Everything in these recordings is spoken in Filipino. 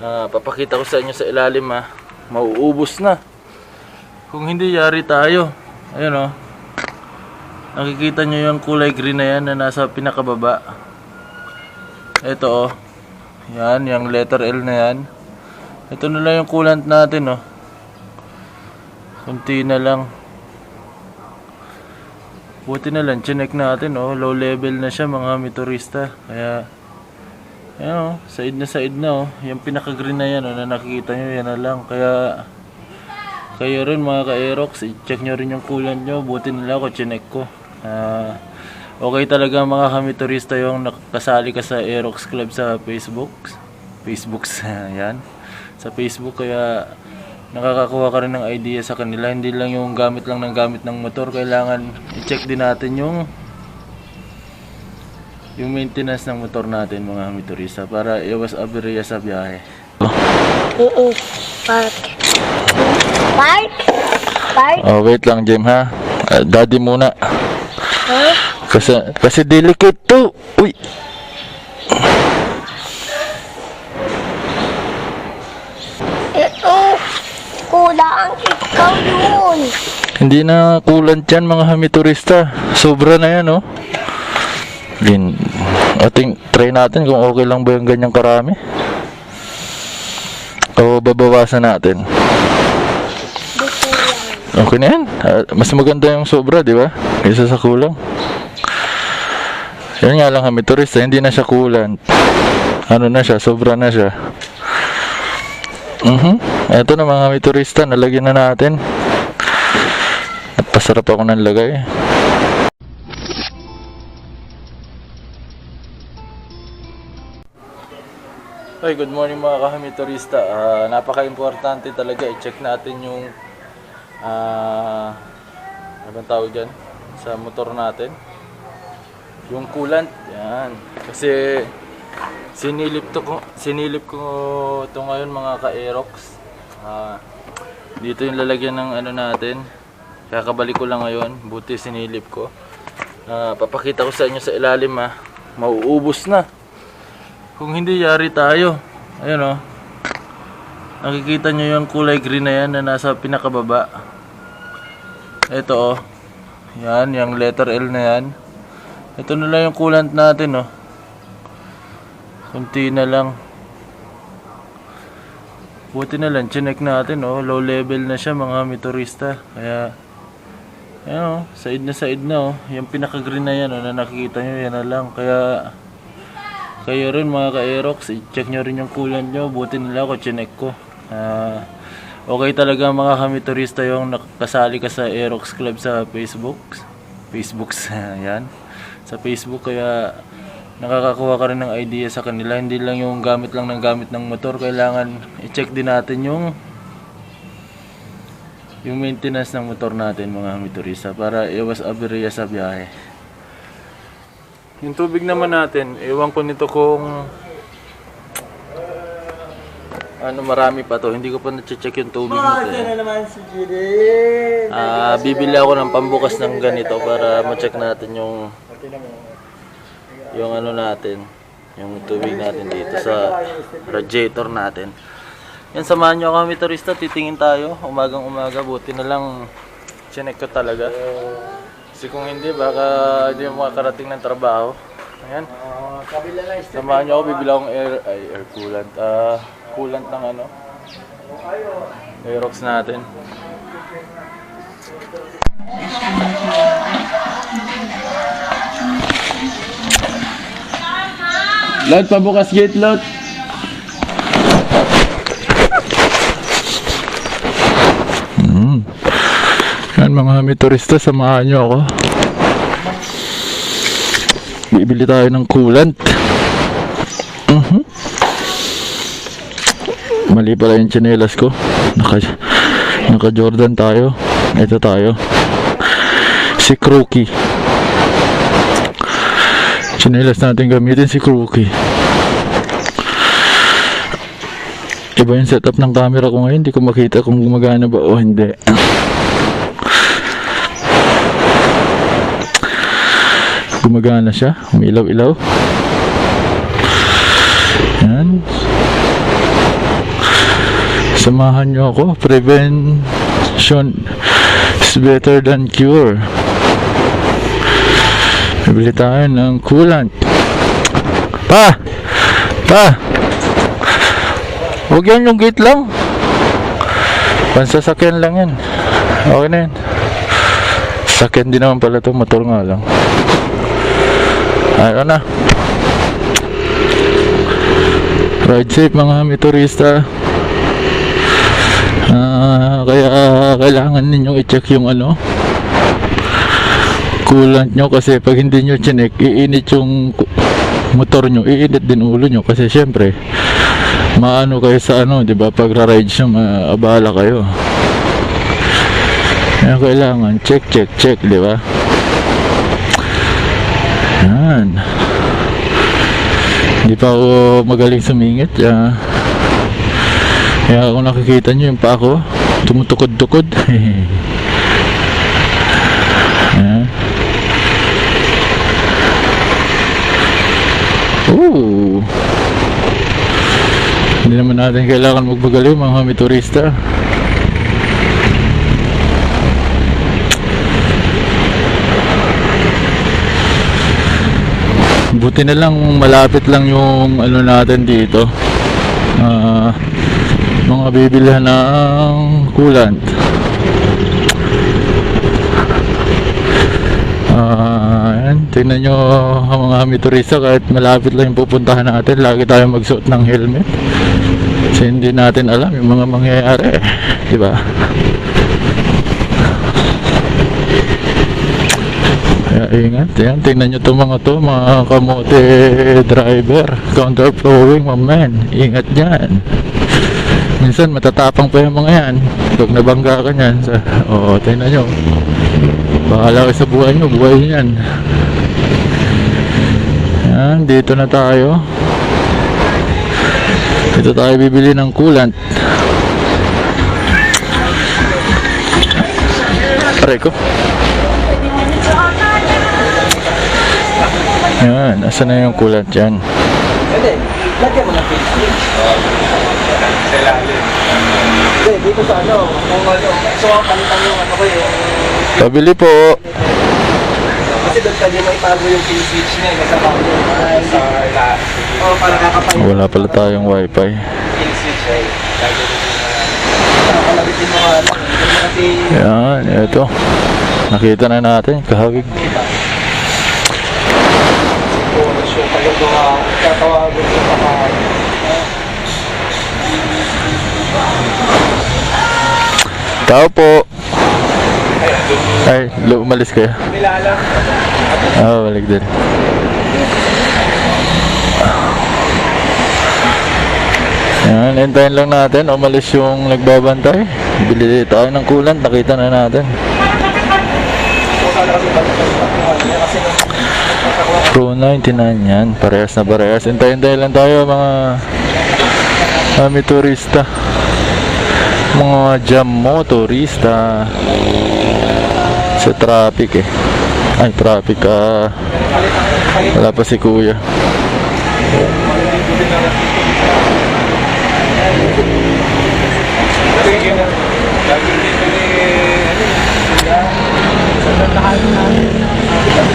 Papakita ko sa inyo sa ilalim mauubos na. Kung hindi, yari tayo. Ayun oh. Nakikita nyo yung kulay green na yan na nasa pinakababa. Ito oh. Yan, yung letter L na yan. Ito na lang yung coolant natin oh. Kunti na lang. Buti na lang, chinek natin oh. Low level na siya mga motorista. Kaya ayan oh, side na oh. Yung pinaka green na yan oh, na nakikita nyo, yan na lang. Kaya kayo rin mga ka-Aerox, i-check nyo rin yung coolant nyo. Buti nila ako, chinek ko. Okay talaga mga kamiturista yung nakasali ka sa Aerox Club sa Facebook. Yan. Sa Facebook, kaya nakakakuha ka rin ng idea sa kanila. Hindi lang yung gamit ng motor. Kailangan i-check din natin yung maintenance ng motor natin mga kamiturista para iwas aberya sa biyahe. Park? Oh, wait lang, Jem ha. Daddy muna. Huh? Kasi delicate to. Uy. Ito, kulang. Ikaw yun. Hindi na coolant yan mga kamiturista. Sobra na yan oh. Ating try natin kung okay lang ba yung ganyang karami. O babawasan natin. Okay na yan. Mas maganda yung sobra, di ba? Kaysa sa kulang. Yan nga lang kami turista, hindi na siya coolant. Ano na siya, sobra na siya. Ito na mga kami turista, nalagyan na natin. At pasarap ako ng lagay. Hey, good morning mga kahamiturista. Napaka-importante talaga i-check natin yung ano tawag dyan sa motor natin, yung coolant. Yan. Kasi sinilip ko ito ngayon mga ka-Aerox. Dito yung lalagyan ng ano natin. Kakabalik ko lang ngayon. Buti sinilip ko. Papakita ko sa inyo sa ilalim mauubos na. Kung hindi, yari tayo. Ayun oh. Nakikita nyo yung kulay green na yan na nasa pinakababa. Ito oh. Yan, yung letter L na yan. Ito na lang yung coolant natin oh. Kunti na lang. Buti na lang, chinek natin oh. Low level na siya mga motorista. Kaya ayan oh, side na oh. Yung pinaka green na yan oh, na nakikita nyo, yan na lang. Kaya kayo rin mga ka-Aerox, i-check nyo rin yung coolant nyo. Buti nila ako, chinek ko. Okay talaga mga kamiturista yung nakasali ka sa Aerox Club sa Facebook. Yan. Sa Facebook, kaya nakakakuha ka rin ng idea sa kanila. Hindi lang yung gamit ng motor. Kailangan i-check din natin yung maintenance ng motor natin mga kamiturista para iwas aberya sa biyahe. Yung tubig naman natin, ewan ko nito kung ano, marami pa to. Hindi ko pa na-check yung tubig nito. Bibili ako ng pambukas ng ganito para ma-check natin yung ano natin, yung tubig natin dito sa radiator natin. Yan, samahan nyo kami turista, titingin tayo umagang umaga. Buti na lang chinek ko talaga. Kasi kung hindi, baka hindi mo makakarating ng trabaho. Ayan. Samahan nyo ako, bibili akong air coolant. Coolant ng ano, Aerox natin. Lot, pabukas gate, Lot. Yan mga motorista, samahan nyo ako. Bibili tayo ng coolant. Mali pala yung tsinelas ko. Naka Jordan tayo. Ito tayo. Si Crookie. Tsinelas natin gamitin si Crookie. Iba yung setup ng camera ko ngayon. Hindi ko makita kung gumagana ba o hindi. Gumagana siya. Umilaw-ilaw. Yan. Samahan nyo ako. Prevention is better than cure. Bibili tayo ng coolant. Pa! Huwag yan yung gate lang. Pansasakyan lang yan. Okay na yan. Sakyan din naman pala ito. Motor nga lang. Ayun na. Ride safe mga kami turista. Kaya kailangan ninyong i-check yung coolant nyo, kasi pag hindi nyo chinek, iinit yung motor nyo, iinit din ulo nyo, kasi syempre maano kayo sa di ba, pag ra-ride siya maabala kayo. Kaya kailangan check, di ba? Yan. Hindi pa ako magaling sumingit. Kaya kung nakikita nyo yung pa ako tumutukod-tukod. Yan. Ooh. Hindi naman natin kailangan magbagaliw mga kami turista. Buti na lang malapit lang yung natin dito. Mga bibilihan ng coolant. Ayan, tingnan nyo mga kami turista, kahit malapit lang yung pupuntahan natin, lagi tayo magsuot ng helmet. Kasi hindi natin alam yung mga mangyayari, di ba? Kaya ingat, yan, tingnan nyo itong mga kamote driver, counterflowing, mga man, ingat dyan. Minsan matatapang pa yung mga yan, pag nabangga ka nyan, tingnan nyo, bahala kayo sa buhay nyo, buhay nyo yan. Yan, dito na tayo. Dito tayo bibili ng coolant. Aray ko. Yan, nasa na yung coolant dyan? Hindi, lagyan mo ng Facebook. Sa ilalim. Hindi, dito sa kung gusto ko palitan yung Pabili po. Kasi doon ka din may tago yung pin switch niya, nasa bago sa ilalim. Oo, para kakapalit. Wala pala tayong wifi. Pin switch ay lagyan mo nakalabitin mo kasi Yan, eto. Nakita na natin, kahawig. show kayo tatawagin sa pakain. Tao po. Ay, umalis kayo. Nilalang. Balik din. Yan, hintayin lang natin. Umalis yung nagbabantay. Bili tayo ng coolant. Nakita na natin. Pro 99 yan. Parehas na parehas. Hintayin lang tayo mga kami turista. Mga jam motorista sa traffic ay traffic wala pa si kuya.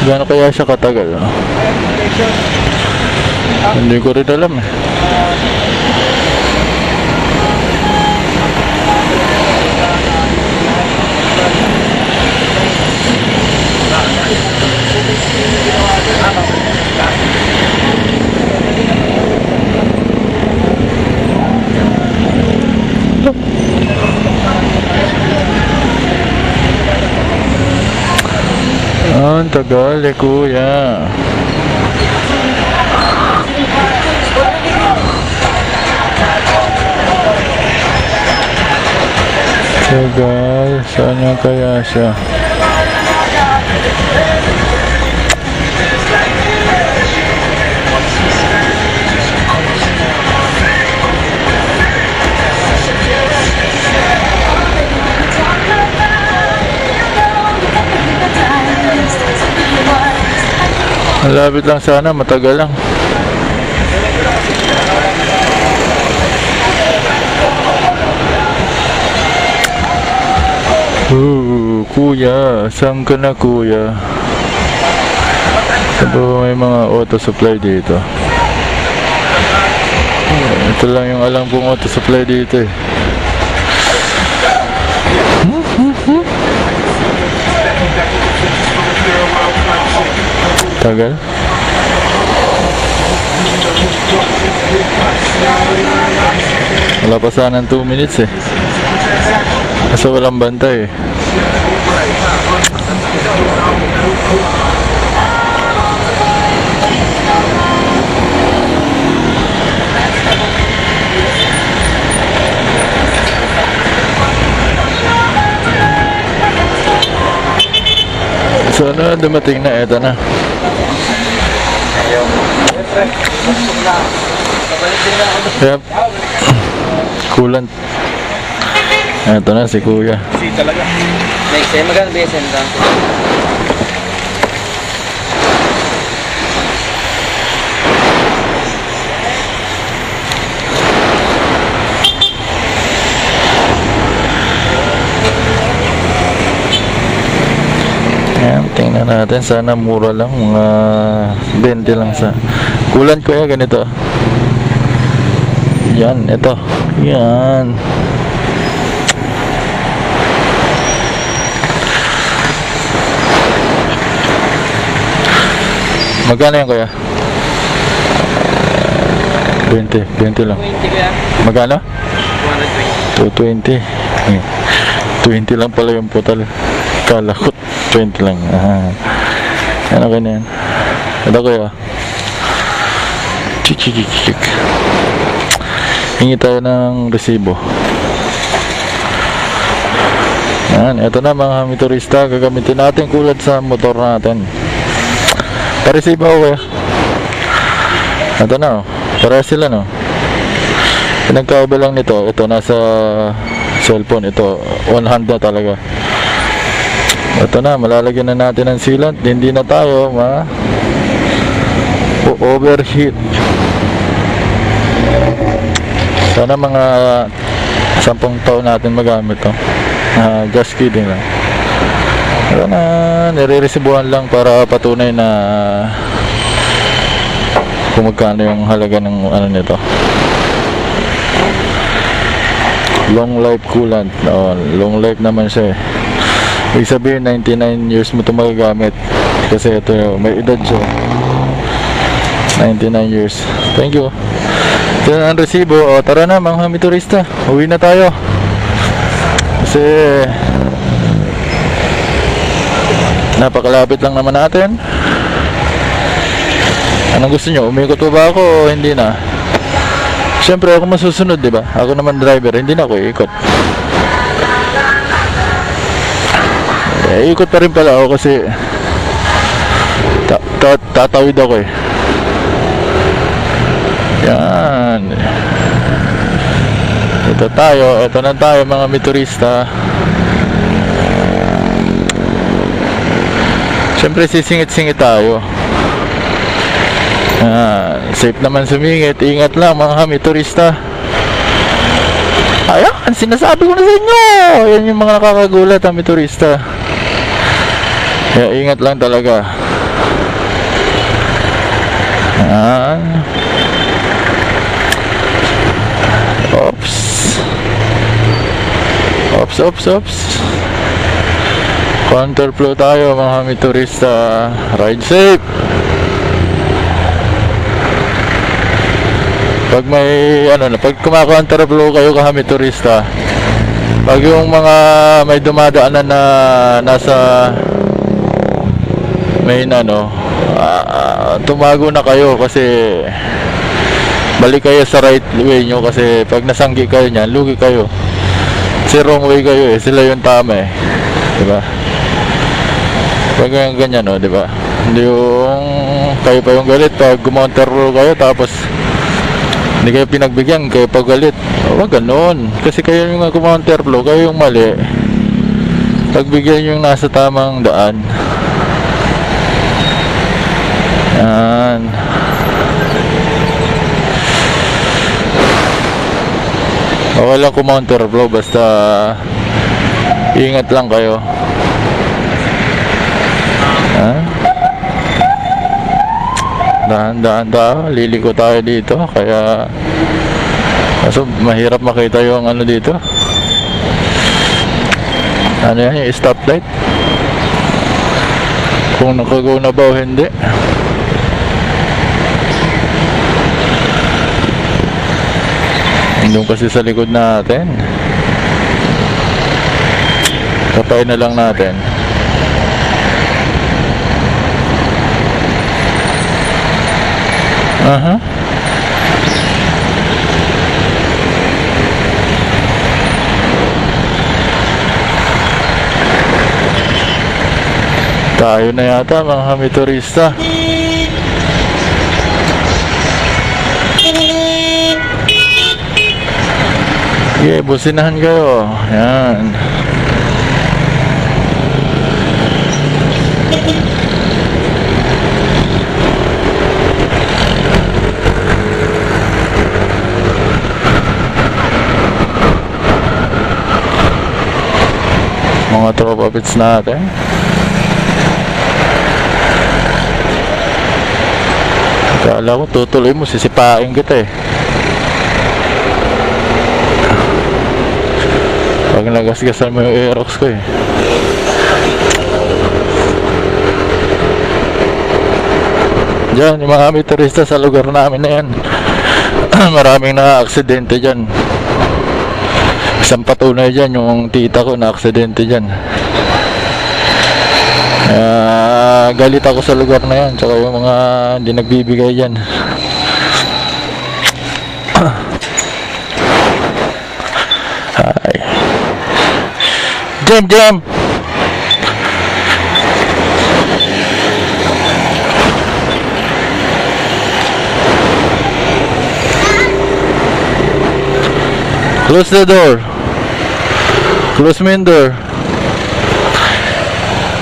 Gano'n kaya siya katagal, no? Hindi ko rin alam Ang tagal kuya. Tagal, saan nga kaya siya? Malapit lang sana, matagal lang. Kuya, saan ka na kuya? Ito may mga auto supply dito. Ito lang yung alam kong auto supply dito eh. Tagal. Wala pa sana ng 2 minutes eh. Kasi walang bantay eh. Sana dumating na, eto na. Yep. Coolant. Eto na si kuya. Si talaga. Next time, magkano ba yung senda? Ayan, tingnan natin. Sana mura lang. Mga 20 lang sa coolant ko ya, ganito. Yan, ito. Yan. Magkano yan kuya? 20 lang. 20 ko yan. Magkano? 220. 220. 20 lang pala yung putal. Kala ko 20 lang. Ano ka na yan? Ito kuya. Chik. Hingi tayo ng resibo. Yan, ito na mga motorista. Gagamitin natin kulad sa motor natin. Paresibo ako kuya. Ito na oh. Para sila no. Pinagkaiba lang nito. Ito nasa cellphone. Ito 100 na talaga. Ito na, malalagyan na natin ng sealant. Hindi na tayo overheat. Sana mga 10 taon natin magamit to. Just kidding lang. Ito na, nire-resibuhan lang para patunay na kung magkano yung halaga ng ano nito. Long life coolant. Long life naman siya eh. Ibig sabihin 99 years mo ito magagamit. Kasi ito may edad siya. 99 years. Thank you. Ito na ang resibo. O tara na mga motorista. Uwi na tayo. Kasi napakalapit lang naman natin. Anong gusto nyo? Umikot pa ba ako o hindi na? Siyempre ako masusunod, di ba? Ako naman driver, hindi na ako iikot. Ikot pa rin pala ako kasi tatawid ako eh. Yan. Ito na tayo mga motorista. Siyempre sisingit-singit tayo. Safe naman sumingit. Ingat lang mga motorista. Ayan, sinasabi ko na sa inyo. Yan yung mga nakakagulat ang motorista. Kaya ingat lang talaga. Oops. Counterflow tayo mga motorista. Ride safe. Pag pag kumakontraflow kayo kahami turista, pag yung mga may dumadaanan na nasa may tumago na kayo kasi balik kayo sa right way nyo kasi pag nasanggi kayo niyan, lugi kayo. Kasi wrong way kayo eh, sila yung tama eh. Diba? Pag ganyan diba? Hindi yung kayo pa yung galit pag kumontraflow kayo tapos hindi kayo pinagbigyan, kayo pagalit. Huwag ganun. Kasi kayo yung counterflow, kayo yung mali. Pagbigyan yung nasa tamang daan. Yan. Okay lang counterflow basta Ingat lang kayo. Ha? Dahan-dahan, liliko tayo dito, kaya kaso mahirap makita yung ano dito. Ano yan, yung stoplight? Kung nakagaw na ba o hindi. Doon kasi sa likod natin. Kapay na lang natin. Aha. Tayo na yata mga kami turista. Sige, businahan kayo. Yan. Mga tropa pits natin. Kala ko tutuloy mo, sisipain kita eh. Pag nagasgasan mo yung Aerox ko eh. Diyan, yung mga motorista sa lugar namin na yan. Maraming na-aksidente dyan. Isang patunay dyan, yung tita ko na-aksidente dyan. Galit ako sa lugar na yan, tsaka yung mga hindi nagbibigay dyan. Hi. Jam! Close the door. Close mo yung door.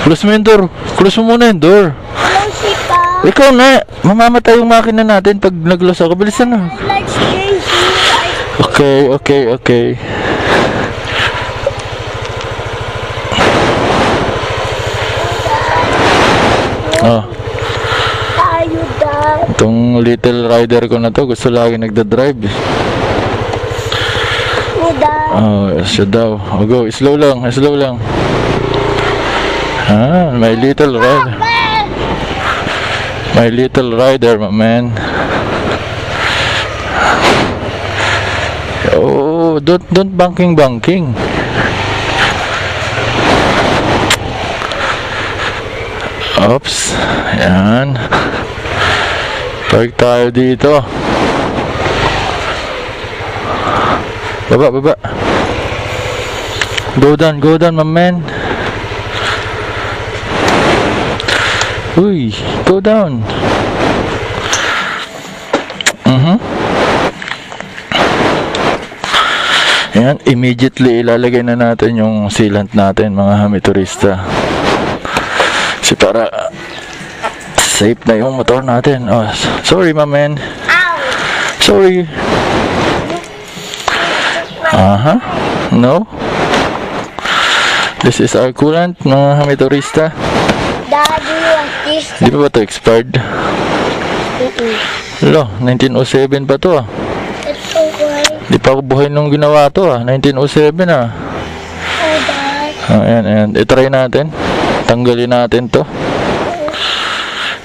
Close mo yung door. Close mo muna yung door. Hello, Sita. Ikaw na. Mamamatay yung makina natin pag nag-close ako. Bilisan na. Let's change Okay. Oh, tayo, Dad. itong little rider ko na to, gusto lagi nagda-drive. Dad. Oh, siya daw. Oh, go, slow lang. Ah, my little rider. My little rider, my man. Oh, don't banking. Oops. Yan. Park tayo dito. Baba. Go down, my man. Uy, go down. Ayan, immediately ilalagay na natin yung sealant natin, mga hamiturista. Kasi para safe na yung motor natin. Oh, sorry, my man. Ow. Sorry. No. This is our coolant, mga hamiturista. Daddy, what is Di ba ito expired? Lo, 1907 pa to ah. It's so white. Di pa ako buhay nung ginawa to ah. 1907 ah. Oh, Dad. Ayan. I-try natin. Tanggalin natin to.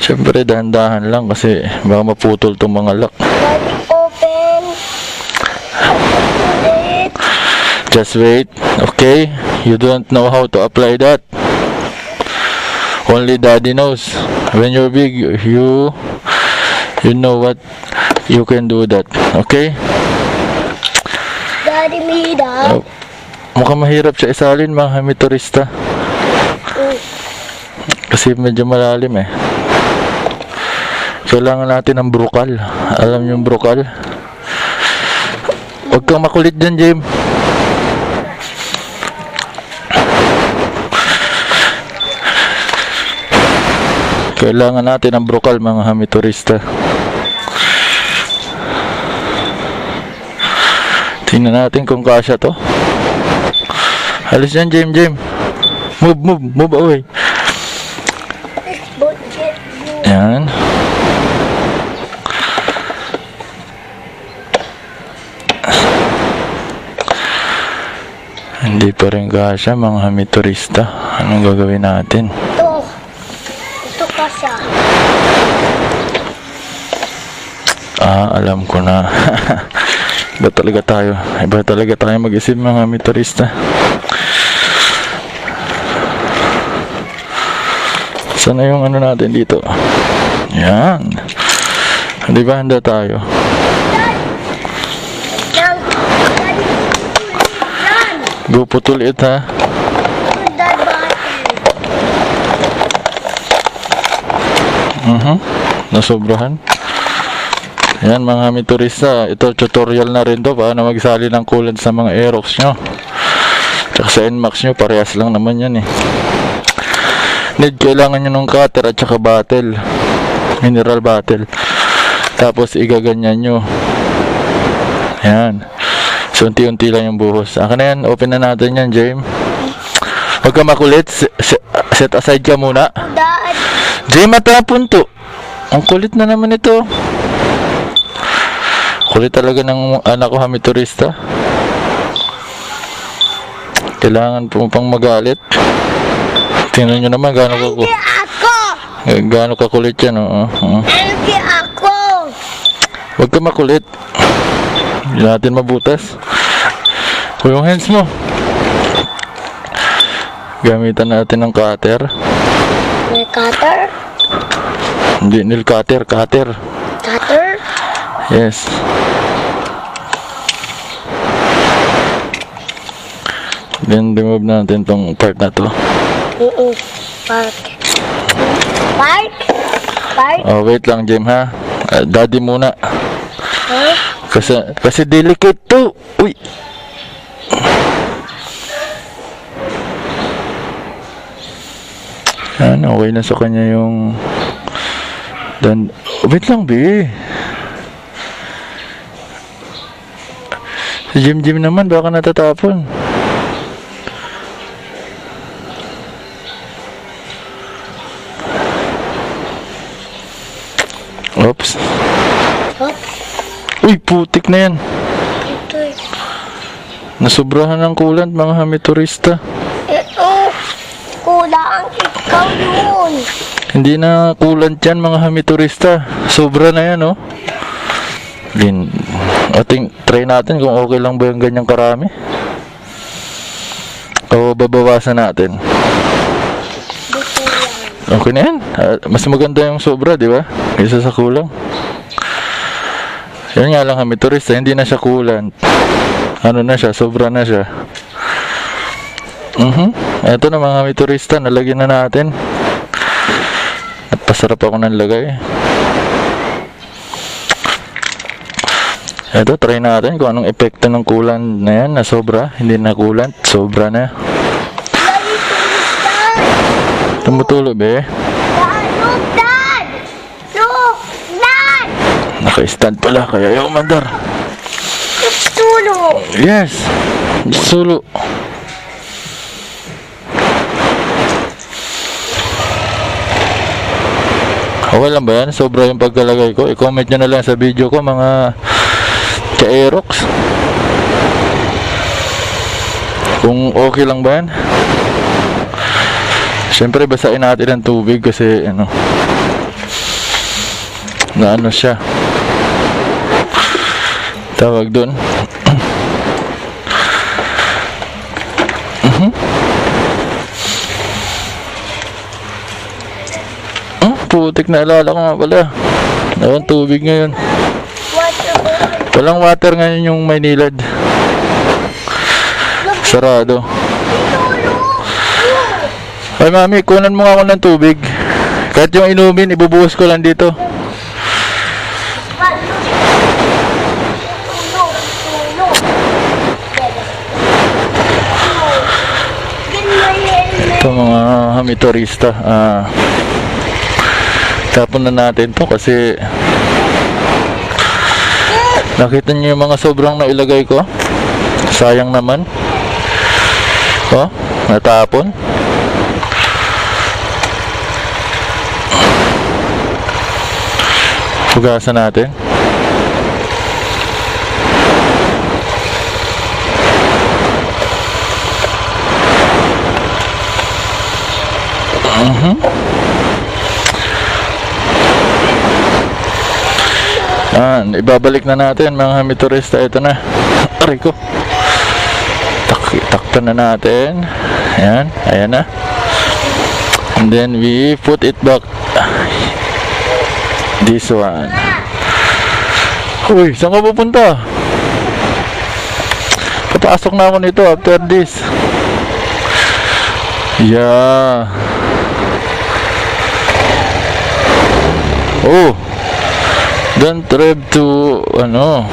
Siyempre dahan-dahan lang kasi baka maputol tong mga lock. Daddy, open. Open it. Just wait. Okay? You don't know how to apply that. Only Daddy knows. When you're big, you know what you can do that. Okay? Daddy, me, Dad. Oh, mukhang mahirap siya isalin, mga hamiturista. Kasi medyo malalim eh. Kailangan natin ng brukal. Alam niyo yung brukal? Huwag kang makulit dyan, Jim. Kailangan natin ng brukal, mga hamiturista. Tingnan natin kung kasya to. Alis yan, Jim. Move away. Budget mo. Yan. Hindi pa rin kasya mga hamiturista. Anong gagawin natin? Ito kasya. Alam ko na. Iba talaga tayo mag-isip mga hamiturista. Sana yung ano natin dito? Yan. Di ba handa tayo? Go putol it ha. Nasobrahan. Yan mga hamiturista. Ito tutorial na rin to paano magsali ng coolant sa mga Aerox nyo. Tsaka sa NMAX nyo parehas lang naman yan eh. Kailangan nyo ng cutter at saka bottle. Mineral bottle. Tapos igaganyan nyo. Yan. So unti-unti lang yung buhos. Akin na yan. Open na natin yan, James. Huwag ka makulit. Set aside ka muna. Dad. James, matapon to. Ang kulit na naman ito. Kulit talaga ng anak ko hamiturista. Kailangan pang magalit. Tingnan nyo naman gaano Hindi ako. kakulit yan. Hindi ako. Huwag ka makulit. Hindi natin mabutas. Yung hands mo. Gamitan natin ng cutter. May cutter? Hindi, nail cutter. Cutter? Yes. Then, remove natin tong part na to. Park? Oh, wait lang, James, ha? Daddy muna. Huh? Kasi delicate to. Uy. Ano, okay na sa kanya yung... Wait lang, be. Si Jim naman, baka natatapon. Oops. Uy, putik na yan. Ito eh. Nasobrahan ng coolant, mga hamiturista. Ito. Kulang. Ikaw yun. Hindi na coolant yan, mga hamiturista. Sobra na yan, oh. Try natin kung okay lang ba yung ganyang karami. O babawasan natin. Dito lang. Okay na yan. Mas maganda yung sobra, di ba? Kaysa sa kulang. Yan nga lang hamiturista, hindi na siya coolant. Ano na siya, sobra na siya. Ito na mga hamiturista, nalagyan na natin. At pasarap ako ng lagay. Ito, try natin kung anong epekto ng coolant na yan na sobra. Hindi na coolant, sobra na. Tumutulo, be. Look, Dad! Look, Dad! Naka-stand pala, kaya ayaw umandar. Tulo. Yes! Sulo. Okay lang ba yan? Sobra yung pagkalagay ko. I-comment nyo na lang sa video ko mga ka-Aerox. Kung okay lang ba yan? Siyempre basahin natin ang tubig kasi ano na ano siya tawag doon. Putik na alala ko nga pala. Walang tubig ngayon. Walang water ngayon yung Maynilad. Sarado. Ay mami, kunan mo nga ako ng tubig. Kahit yung inumin, ibubuhos ko lang dito. Ito mga hamiturista. Tapon na natin to kasi nakita niyo yung mga sobrang nailagay ko. Sayang naman. Oh, natapon. Hugasan natin. Ibabalik na natin mga motorista. Ito na. Aray ko. Takpan na natin. Ayan. Ayan na. And then we put it back. This one. Uy, saan ka pupunta? Papasok na ako nito after this. Yeah. Oh. Don't drive to ano.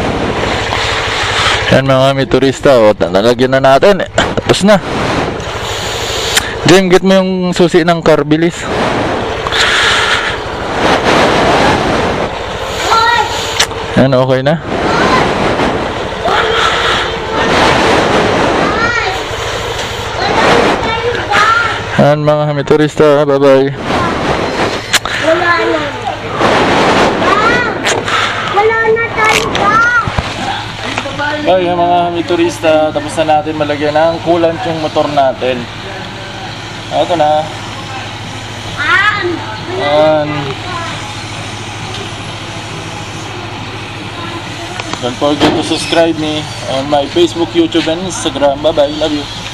Yan mga motorista. O, nalagyan na natin. Tapos na. Jim, get mo yung susi ng car, bilis. Yan, okay na. Yan mga motorista. Bye-bye. Wala na. Wala na tayo ba? Ay, mga motorista, tapos na natin malagyan ng coolant yung motor natin. Ito na. Don't forget to subscribe me on my Facebook, YouTube, and Instagram. Bye-bye. Love you.